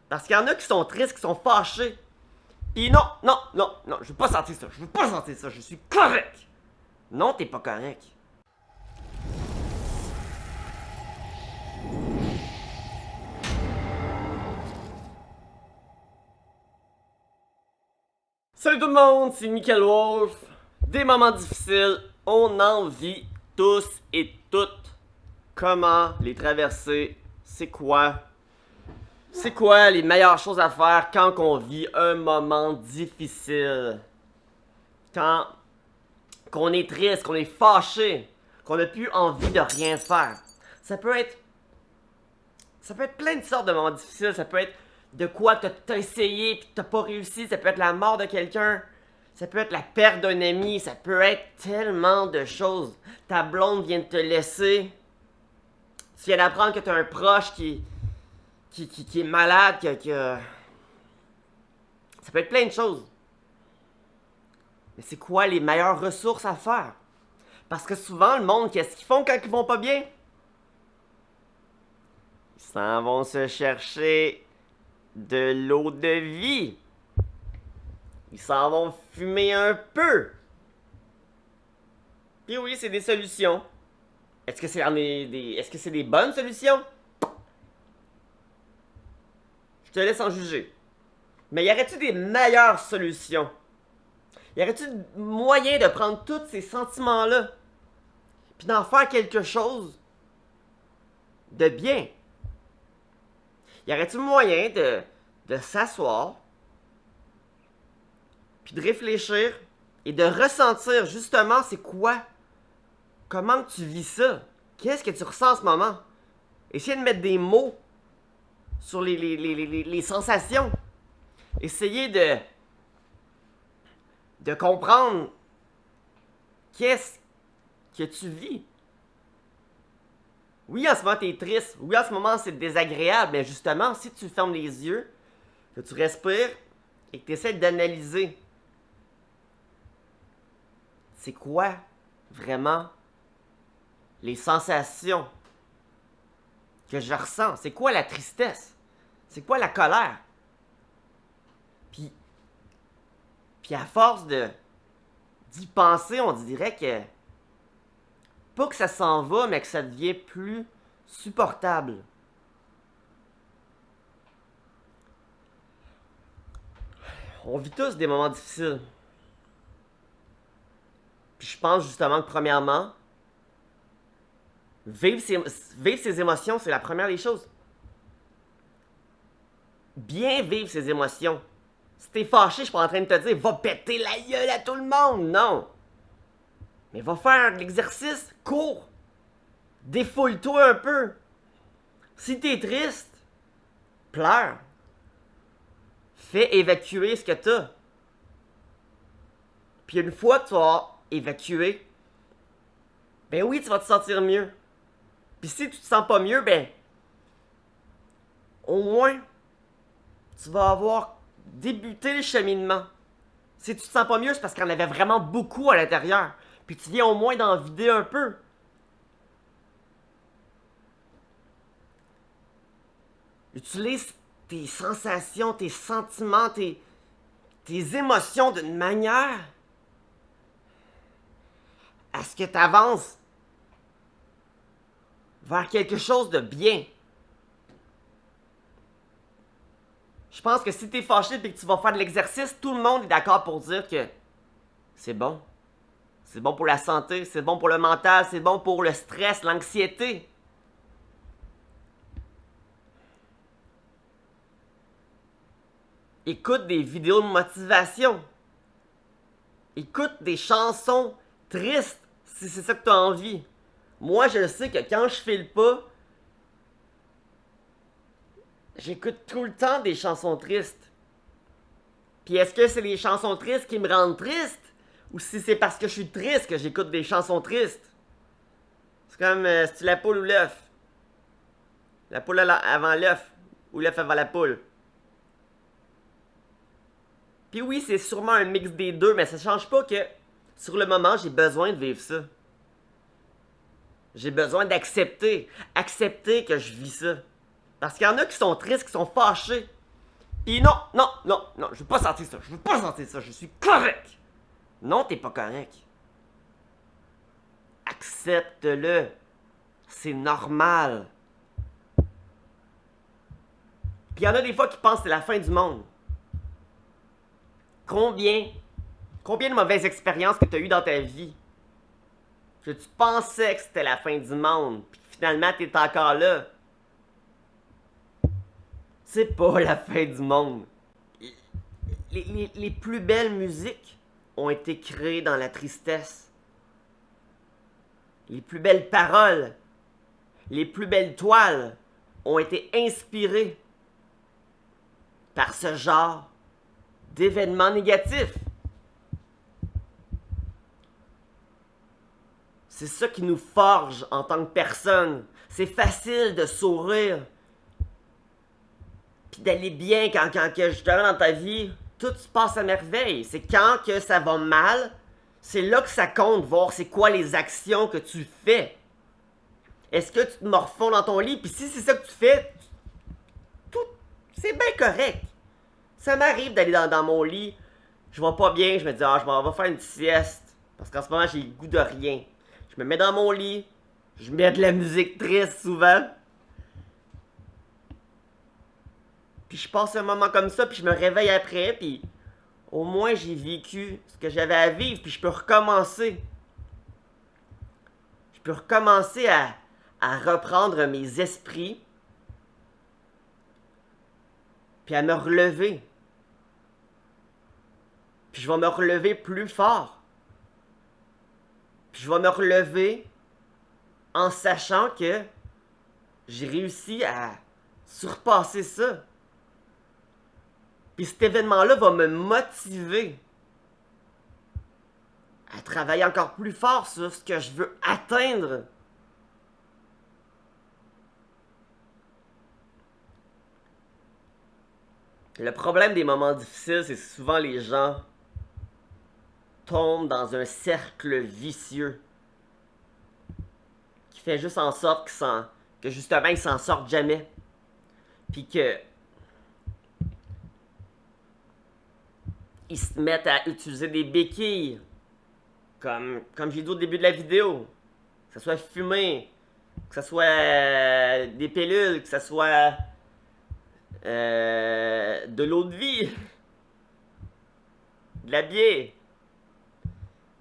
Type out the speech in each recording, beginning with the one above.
Parce qu'il y en a qui sont tristes, qui sont fâchés. Pis non, non, non, non, je veux pas sentir ça, je veux pas sentir ça, je suis correct. Non, t'es pas correct. Salut tout le monde, c'est Michael Wolf. Des moments difficiles, on en vit tous et toutes. Comment les traverser? C'est quoi? C'est quoi les meilleures choses à faire quand on vit un moment difficile? Quand qu'on est triste, qu'on est fâché, qu'on n'a plus envie de rien faire. Ça peut être plein de sortes de moments difficiles. Ça peut être de quoi t'as essayé puis t'as pas réussi. Ça peut être la mort de quelqu'un. Ça peut être la perte d'un ami. Ça peut être tellement de choses. Ta blonde vient de te laisser. Tu viens d'apprendre que t'as un proche qui est malade. Ça peut être plein de choses. Mais c'est quoi les meilleures ressources à faire? Parce que souvent, le monde, qu'est-ce qu'ils font quand ils vont pas bien? Ils s'en vont se chercher de l'eau de vie. Ils s'en vont fumer un peu. Puis oui, c'est des solutions. Est-ce que c'est des bonnes solutions? Je te laisse en juger. Mais y aurait-tu des meilleures solutions? Y aurait-tu moyen de prendre tous ces sentiments-là puis d'en faire quelque chose de bien? Y aurait-il moyen de s'asseoir puis de réfléchir et de ressentir justement c'est quoi? Comment tu vis ça? Qu'est-ce que tu ressens en ce moment? Essayer de mettre des mots sur les sensations. Essayer de comprendre qu'est-ce que tu vis. Oui, en ce moment, t'es triste. Oui, en ce moment, c'est désagréable. Mais justement, si tu fermes les yeux, que tu respires et que tu essaies d'analyser c'est quoi vraiment les sensations que je ressens. C'est quoi la tristesse? C'est quoi la colère? Puis à force d'y penser, on dirait que pas que ça s'en va, mais que ça devient plus supportable. On vit tous des moments difficiles. Puis je pense justement que premièrement, vivre ses émotions, c'est la première des choses. Bien vivre ses émotions. Si t'es fâché, je suis pas en train de te dire va péter la gueule à tout le monde. Non. Mais va faire de l'exercice, cours. Défoule-toi un peu. Si t'es triste, pleure. Fais évacuer ce que t'as. Puis une fois que tu vas évacuer, ben oui, tu vas te sentir mieux. Puis si tu te sens pas mieux, ben au moins tu vas avoir débuté le cheminement. Si tu te sens pas mieux, c'est parce qu'il y en avait vraiment beaucoup à l'intérieur. Puis tu viens au moins d'en vider un peu. Utilise tes sensations, tes sentiments, tes émotions d'une manière à ce que tu avances vers quelque chose de bien. Je pense que si tu es fâché et que tu vas faire de l'exercice, tout le monde est d'accord pour dire que c'est bon. C'est bon pour la santé, c'est bon pour le mental, c'est bon pour le stress, l'anxiété. Écoute des vidéos de motivation. Écoute des chansons tristes si c'est ça que tu as envie. Moi, je sais que quand je file pas, j'écoute tout le temps des chansons tristes. Puis est-ce que c'est les chansons tristes qui me rendent triste? Ou si c'est parce que je suis triste que j'écoute des chansons tristes? C'est comme, c'est-tu la poule ou l'œuf? La poule avant l'œuf. Ou l'œuf avant la poule. Puis oui, c'est sûrement un mix des deux, mais ça change pas que, sur le moment, j'ai besoin de vivre ça. J'ai besoin d'accepter. Accepter que je vis ça. Parce qu'il y en a qui sont tristes, qui sont fâchés. Pis non, non, non, non, je veux pas sentir ça, je veux pas sentir ça, je suis correct. Non, t'es pas correct. Accepte-le. C'est normal. Puis il y en a des fois qui pensent que c'est la fin du monde. Combien de mauvaises expériences que tu as eues dans ta vie? Que tu pensais que c'était la fin du monde, puis finalement tu es encore là. C'est pas la fin du monde. Les plus belles musiques ont été créées dans la tristesse. Les plus belles paroles, les plus belles toiles ont été inspirées par ce genre d'événements négatifs. C'est ça qui nous forge en tant que personne. C'est facile de sourire puis d'aller bien quand que justement dans ta vie, tout se passe à merveille. C'est quand que ça va mal, c'est là que ça compte, voir c'est quoi les actions que tu fais. Est-ce que tu te morfonds dans ton lit? Puis si c'est ça que tu fais, c'est bien correct. Ça m'arrive d'aller dans mon lit, je vais pas bien, je me dis, je m'en vais faire une sieste. Parce qu'en ce moment, j'ai le goût de rien. Je me mets dans mon lit, je mets de la musique triste souvent. Puis je passe un moment comme ça, puis je me réveille après, puis au moins j'ai vécu ce que j'avais à vivre, puis je peux recommencer. Je peux recommencer à reprendre mes esprits, puis à me relever. Puis je vais me relever plus fort. Puis je vais me relever en sachant que j'ai réussi à surpasser ça. Puis cet événement-là va me motiver à travailler encore plus fort sur ce que je veux atteindre. Le problème des moments difficiles, c'est que souvent les gens tombent dans un cercle vicieux qui fait juste en sorte que justement ils s'en sortent jamais. Puis que ils se mettent à utiliser des béquilles, comme j'ai dit au début de la vidéo, que ce soit fumer, que ce soit des pilules, que ce soit de l'eau de vie, de la bière,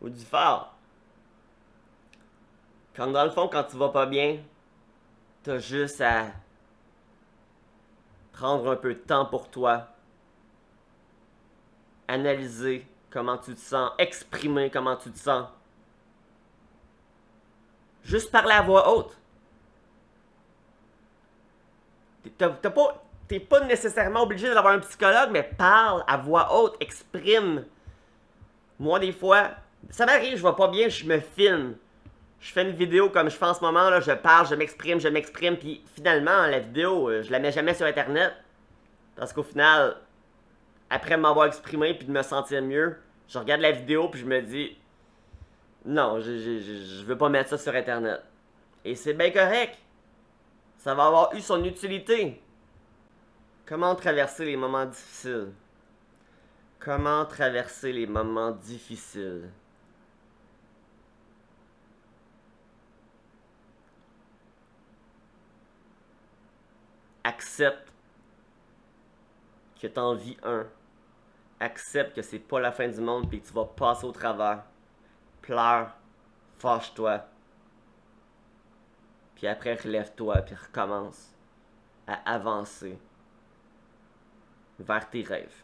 ou du phare. Quand dans le fond, quand tu vas pas bien, t'as juste à prendre un peu de temps pour toi, analyser comment tu te sens, exprimer comment tu te sens. Juste parler à voix haute. T'es pas nécessairement obligé d'avoir un psychologue, mais parle à voix haute, exprime. Moi, des fois, ça m'arrive, je vais pas bien, je me filme. Je fais une vidéo comme je fais en ce moment, là, je parle, je m'exprime, puis finalement, la vidéo, je la mets jamais sur Internet. Parce qu'au final, après m'avoir exprimé puis de me sentir mieux, je regarde la vidéo puis je me dis non, je veux pas mettre ça sur Internet. Et c'est bien correct. Ça va avoir eu son utilité. Comment traverser les moments difficiles? Comment traverser les moments difficiles? Accepte que t'en vis un. Accepte que c'est pas la fin du monde puis que tu vas passer au travers. Pleure, fâche-toi. Puis après, relève-toi puis recommence à avancer vers tes rêves.